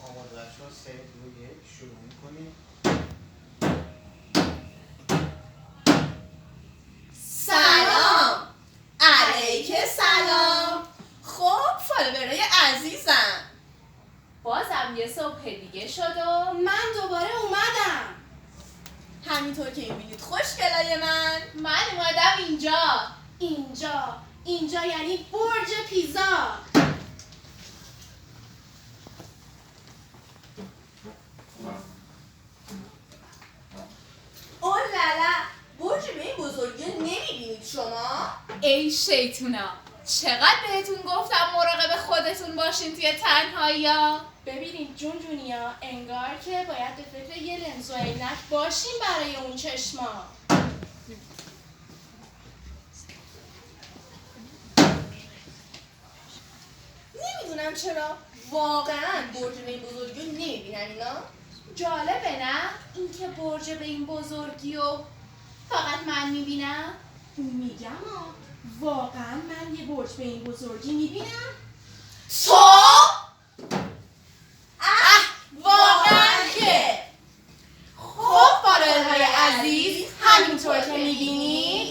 آماده شد 3 2 1 شروع میکنیم. سلام علیک سلام. خب فالوورای عزیزم، بازم یه صبح دیگه شد و من دوباره اومدم. همینطور که میبینید خوشگلای من اومدم اینجا یعنی برج پیزا. اوه لالا، برج به این بزرگی نمیبینید شما؟ ای شیطونا، چقدر بهتون گفتم مراقب خودتون باشین توی تنهایی‌ها. ببینید جونجونیا، انگار که باید به فکر یه لنز و عینک باشیم برای اون چشما. نمیدونم چرا واقعا برج به این بزرگی رو نمیبینن اینا. جالبه نه؟ اینکه برج به این بزرگی و فقط من میبینم. میگم واقعا من یه برج به این بزرگی میبینم. تو؟ واقعا که خب فالوورهای عزیز، همینطور که میبینید